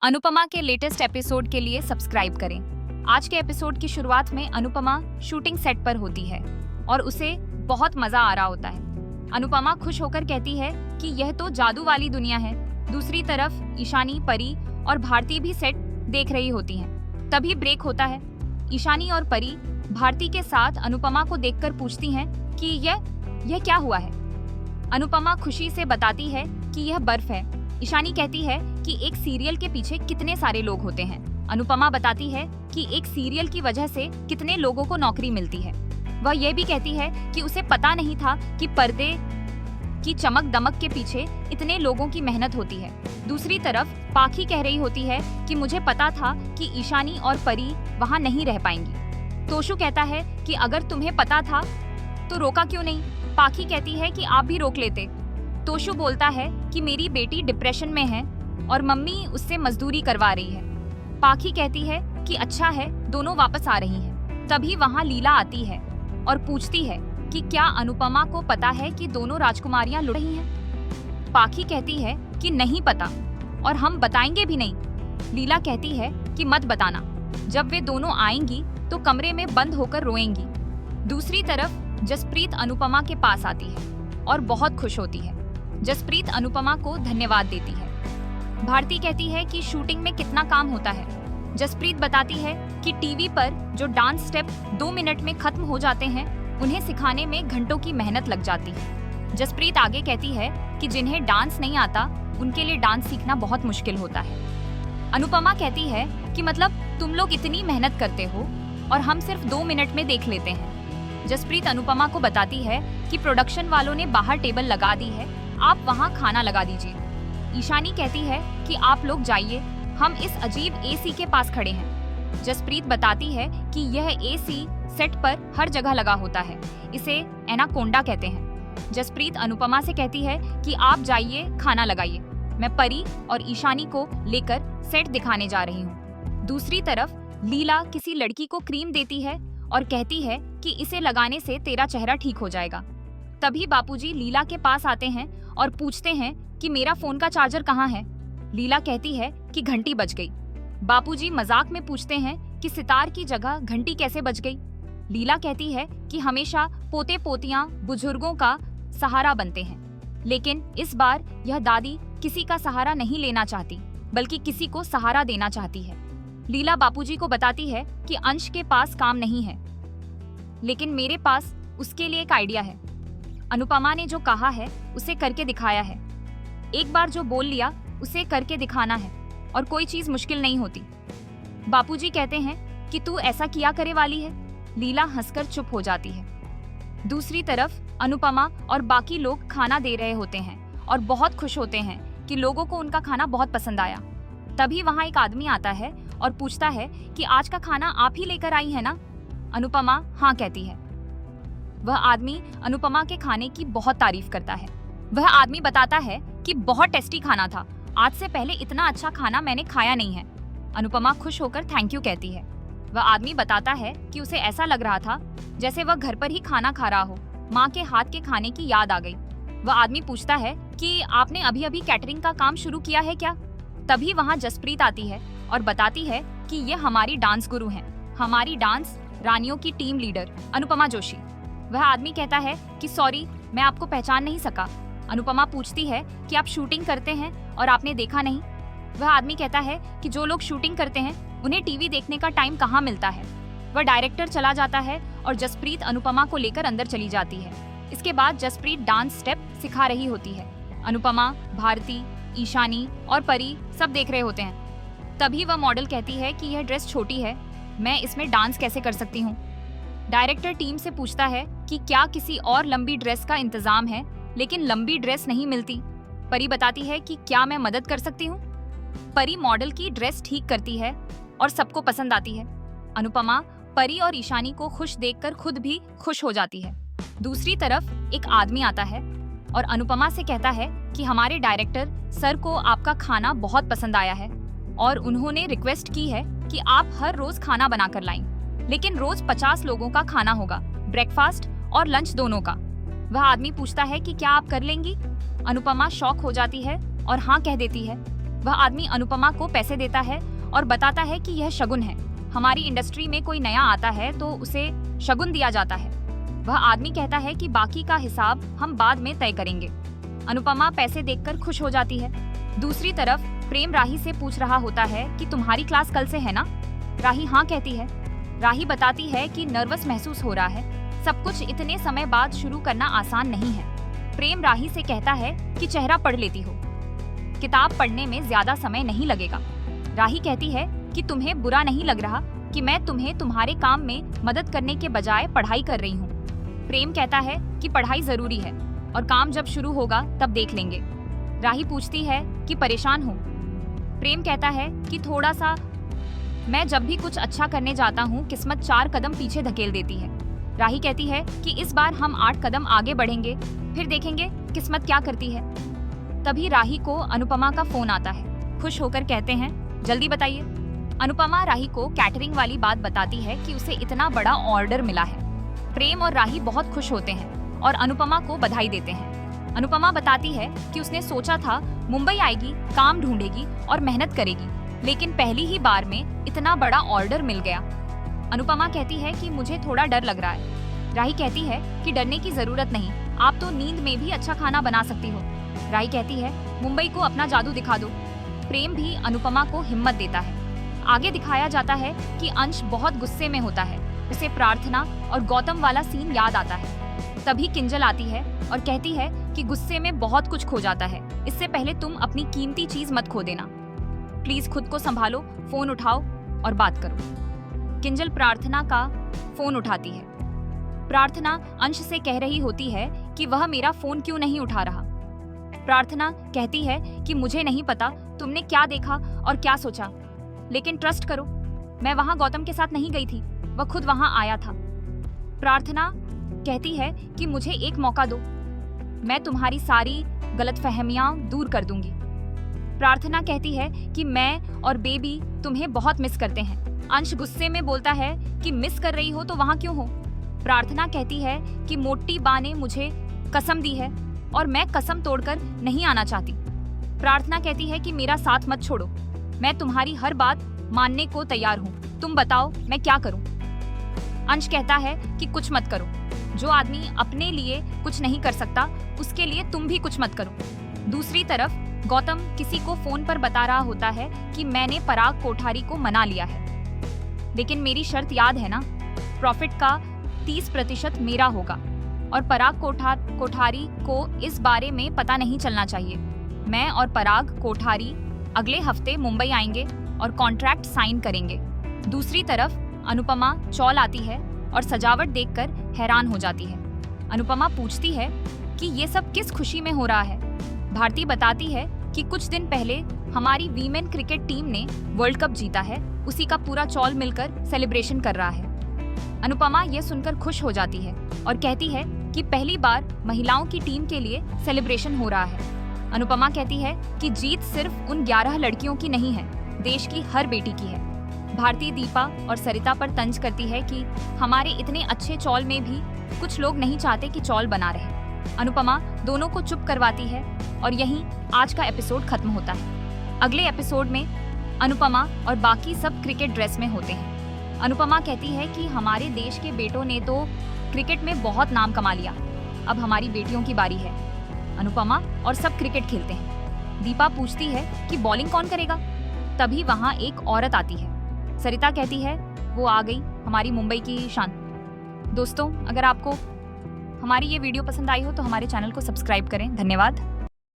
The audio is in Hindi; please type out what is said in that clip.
अनुपमा के लेटेस्ट एपिसोड के लिए सब्सक्राइब करें। आज के एपिसोड की शुरुआत में अनुपमा शूटिंग सेट पर होती है और उसे बहुत मजा आ रहा होता है। अनुपमा खुश होकर कहती है कि यह तो जादू वाली दुनिया है। दूसरी तरफ ईशानी, परी और भारती भी सेट देख रही होती हैं। तभी ब्रेक होता है। ईशानी और परी भारती के साथ अनुपमा को देखकर पूछती हैं कि यह क्या हुआ है। अनुपमा खुशी से बताती है कि यह बर्फ है। ईशानी कहती है कि एक सीरियल के पीछे कितने सारे लोग होते हैं। अनुपमा बताती है कि एक सीरियल की वजह से कितने लोगों को नौकरी मिलती है। वह यह भी कहती है कि उसे पता नहीं था कि पर्दे की चमक दमक के पीछे इतने लोगों की मेहनत होती है। दूसरी तरफ पाखी कह रही होती है कि मुझे पता था कि ईशानी और परी वहाँ नहीं रह पाएंगी। तोशु कहता है कि अगर तुम्हें पता था तो रोका क्यों नहीं। पाखी कहती है कि आप भी रोक लेते। तोशु बोलता है कि मेरी बेटी डिप्रेशन में है और मम्मी उससे मजदूरी करवा रही है। पाखी कहती है कि अच्छा है, दोनों वापस आ रही हैं। तभी वहाँ लीला आती है और पूछती है कि क्या अनुपमा को पता है कि दोनों राजकुमारियां लुट रही हैं। पाखी कहती है कि नहीं पता और हम बताएंगे भी नहीं। लीला कहती है कि मत बताना, जब वे दोनों आएंगी तो कमरे में बंद होकर रोएंगी। दूसरी तरफ जसप्रीत अनुपमा के पास आती है और बहुत खुश होती है। जसप्रीत अनुपमा को धन्यवाद देती है। भारती कहती है कि शूटिंग में कितना काम होता है। जसप्रीत बताती है कि टीवी पर जो डांस स्टेप 2 मिनट में खत्म हो जाते हैं, उन्हें सिखाने में घंटों की मेहनत लग जाती है। जसप्रीत आगे कहती है कि जिन्हें डांस नहीं आता उनके लिए डांस सीखना बहुत मुश्किल होता है। अनुपमा कहती है कि मतलब तुम लोग इतनी मेहनत करते हो और हम सिर्फ 2 मिनट में देख लेते हैं। जसप्रीत अनुपमा को बताती है कि प्रोडक्शन वालों ने बाहर टेबल लगा दी है, आप वहाँ खाना लगा दीजिए। ईशानी कहती है कि आप लोग जाइए, हम इस अजीब एसी के पास खड़े हैं। जसप्रीत बताती है कि यह एसी सेट पर हर जगह लगा होता है, इसे एनाकोंडा कहते हैं। जसप्रीत अनुपमा से कहती है कि आप जाइए, खाना लगाइए, मैं परी और ईशानी को लेकर सेट दिखाने जा रही हूँ। दूसरी तरफ लीला किसी लड़की को क्रीम देती है और कहती है कि इसे लगाने से तेरा चेहरा ठीक हो जाएगा। तभी बापूजी लीला के पास आते हैं और पूछते हैं कि मेरा फोन का चार्जर कहाँ है। लीला कहती है कि घंटी बज गई। बापूजी मजाक में पूछते हैं कि सितार की जगह घंटी कैसे बज गई। लीला कहती है कि हमेशा पोते पोतियां बुजुर्गों का सहारा बनते हैं, लेकिन इस बार यह दादी किसी का सहारा नहीं लेना चाहती, बल्कि किसी को सहारा देना चाहती है। लीला बापूजी को बताती है कि अंश के पास काम नहीं है, लेकिन मेरे पास उसके लिए एक आइडिया है। अनुपमा ने जो कहा है उसे करके दिखाया है। एक बार जो बोल लिया उसे करके दिखाना है और कोई चीज मुश्किल नहीं होती। बापूजी कहते हैं कि तू ऐसा किया करे वाली है। लीला हंसकर चुप हो जाती है। दूसरी तरफ अनुपमा और बाकी लोग खाना दे रहे होते हैं और बहुत खुश होते हैं कि लोगों को उनका खाना बहुत पसंद आया। तभी वहाँ एक आदमी आता है और पूछता है कि आज का खाना आप ही लेकर आई है ना। अनुपमा हाँ कहती है। वह आदमी अनुपमा के खाने की बहुत तारीफ करता है। वह आदमी बताता है कि बहुत टेस्टी खाना था, आज से पहले इतना अच्छा खाना मैंने खाया नहीं है। अनुपमा खुश होकर थैंक यू कहती है। वह आदमी बताता है कि उसे ऐसा लग रहा था जैसे वह घर पर ही खाना खा रहा हो। माँ के हाथ के खाने की याद आ गई। वह आदमी पूछता है कि आपने अभी अभी कैटरिंग का काम शुरू किया है क्या। तभी वहाँ जसप्रीत आती है और बताती है कि ये हमारी डांस गुरु हैं, हमारी डांस रानियों की टीम लीडर अनुपमा जोशी। वह आदमी कहता है कि सॉरी, मैं आपको पहचान नहीं सका। अनुपमा पूछती है कि आप शूटिंग करते हैं और आपने देखा नहीं। वह आदमी कहता है कि जो लोग शूटिंग करते हैं उन्हें टीवी देखने का टाइम कहाँ मिलता है। वह डायरेक्टर चला जाता है और जसप्रीत अनुपमा को लेकर अंदर चली जाती है। इसके बाद जसप्रीत डांस स्टेप सिखा रही होती है। अनुपमा, भारती, ईशानी और परी सब देख रहे होते हैं। तभी वह मॉडल कहती है कि यह ड्रेस छोटी है, मैं इसमें डांस कैसे कर सकती हूँ। डायरेक्टर टीम से पूछता है कि क्या किसी और लंबी ड्रेस का इंतजाम है, लेकिन लंबी ड्रेस नहीं मिलती। परी बताती है कि क्या मैं मदद कर सकती हूँ। परी मॉडल की ड्रेस ठीक करती है और सबको पसंद आती है। अनुपमा परी और ईशानी को खुश देखकर खुद भी खुश हो जाती है। दूसरी तरफ एक आदमी आता है और अनुपमा से कहता है कि हमारे डायरेक्टर सर को आपका खाना बहुत पसंद आया है और उन्होंने रिक्वेस्ट की है कि आप हर रोज खाना बनाकर लाएं, लेकिन रोज 50 लोगों का खाना होगा, ब्रेकफास्ट और लंच दोनों का। वह आदमी पूछता है कि क्या आप कर लेंगी। अनुपमा शॉक हो जाती है और हाँ कह देती है। वह आदमी अनुपमा को पैसे देता है और बताता है कि यह शगुन है। हमारी इंडस्ट्री में कोई नया आता है तो उसे शगुन दिया जाता है। वह आदमी कहता है कि बाकी का हिसाब हम बाद में तय करेंगे। अनुपमा पैसे देखकर खुश हो जाती है। दूसरी तरफ प्रेम राही से पूछ रहा होता है कि तुम्हारी क्लास कल से है ना? राही हाँ कहती है। राही बताती है कि नर्वस महसूस हो रहा है। सब कुछ इतने समय बाद शुरू करना आसान नहीं है। प्रेम राही से कहता है कि चेहरा पढ़ लेती हो, किताब पढ़ने में ज्यादा समय नहीं लगेगा। राही कहती है कि तुम्हें बुरा नहीं लग रहा कि मैं तुम्हें तुम्हारे काम में मदद करने के बजाय पढ़ाई कर रही हूँ। प्रेम कहता है कि पढ़ाई जरूरी है और काम जब शुरू होगा तब देख लेंगे। राही पूछती है कि परेशान हो? प्रेम कहता है कि थोड़ा सा। मैं जब भी कुछ अच्छा करने जाता हूँ किस्मत 4 कदम पीछे धकेल देती है। राही कहती है कि इस बार हम 8 कदम आगे बढ़ेंगे, फिर देखेंगे किस्मत क्या करती है। तभी राही को अनुपमा का फोन आता है। खुश होकर कहते हैं जल्दी बताइए। अनुपमा राही को कैटरिंग वाली बात बताती है कि उसे इतना बड़ा ऑर्डर मिला है। प्रेम और राही बहुत खुश होते हैं और अनुपमा को बधाई देते हैं। अनुपमा बताती है कि उसने सोचा था मुंबई आएगी, काम ढूंढेगी और मेहनत करेगी, लेकिन पहली ही बार में इतना बड़ा ऑर्डर मिल गया। अनुपमा कहती है कि मुझे थोड़ा डर लग रहा है। राही कहती है कि डरने की जरूरत नहीं, आप तो नींद में भी अच्छा खाना बना सकती हो। राही कहती है मुंबई को अपना जादू दिखा दो। प्रेम भी अनुपमा को हिम्मत देता है। आगे दिखाया जाता है कि अंश बहुत गुस्से में होता है। उसे प्रार्थना और गौतम वाला सीन याद आता है। तभी किंजल आती है और कहती है कि गुस्से में बहुत कुछ खो जाता है, इससे पहले तुम अपनी कीमती चीज मत खो देना। प्लीज खुद को संभालो, फोन उठाओ और बात करो। किंजल प्रार्थना का फोन उठाती है। प्रार्थना अंश से कह रही होती है कि वह मेरा फोन क्यों नहीं उठा रहा। प्रार्थना कहती है कि मुझे नहीं पता तुमने क्या देखा और क्या सोचा, लेकिन ट्रस्ट करो, मैं वहां गौतम के साथ नहीं गई थी, वह खुद वहां आया था। प्रार्थना कहती है कि मुझे एक मौका दो, मैं तुम्हारी सारी गलतफहमियां दूर कर दूंगी। प्रार्थना कहती है कि मैं और बेबी तुम्हें बहुत मिस करते हैं। अंश गुस्से में बोलता है कि मिस कर रही हो तो वहां क्यों हो। प्रार्थना कहती है कि मोटी बा ने मुझे कसम दी है और मैं कसम तोड़कर नहीं आना चाहती। प्रार्थना कहती है कि मेरा साथ मत छोड़ो, मैं तुम्हारी हर बात मानने को तैयार हूँ, तुम बताओ मैं क्या करूँ। अंश कहता है कि कुछ मत करो, जो आदमी अपने लिए कुछ नहीं कर सकता उसके लिए तुम भी कुछ मत करो। दूसरी तरफ गौतम किसी को फोन पर बता रहा होता है कि मैंने पराग कोठारी को मना लिया है, लेकिन मेरी शर्त याद है ना, प्रॉफिट का 30% मेरा होगा और पराग कोठारी को इस बारे में पता नहीं चलना चाहिए। मैं और पराग कोठारी अगले हफ्ते मुंबई आएंगे और कॉन्ट्रैक्ट साइन करेंगे। दूसरी तरफ अनुपमा चौल आती है और सजावट देखकर हैरान हो जाती है। अनुपमा पूछती है कि ये सब किस खुशी में हो रहा है। भारती बताती है कि कुछ दिन पहले हमारी वीमेन क्रिकेट टीम ने वर्ल्ड कप जीता है, उसी का पूरा चौल मिलकर सेलिब्रेशन कर रहा है। अनुपमा ये सुनकर खुश हो जाती है और कहती है कि पहली बार महिलाओं की टीम के लिए सेलिब्रेशन हो रहा है। अनुपमा कहती है कि जीत सिर्फ उन 11 लड़कियों की नहीं है, देश की हर बेटी की है। भारती दीपा और सरिता पर तंज करती है कि हमारे इतने अच्छे चौल में भी कुछ लोग नहीं चाहते कि चौल बना रहे। अनुपमा दोनों को चुप करवाती है और यहीं आज का एपिसोड खत्म होता है। अगले एपिसोड में अनुपमा और बाकी सब क्रिकेट ड्रेस में होते हैं। अनुपमा कहती है कि हमारे देश के बेटों ने तो क्रिकेट में बहुत नाम कमा लिया, अब हमारी बेटियों की बारी है। अनुपमा और सब क्रिकेट खेलते हैं। दीपा पूछती है कि बॉलिंग कौन करेगा। तभी वहाँ एक औरत आती है। सरिता कहती है वो आ गई हमारी मुंबई की शान। दोस्तों, अगर आपको हमारी ये वीडियो पसंद आई हो तो हमारे चैनल को सब्सक्राइब करें। धन्यवाद।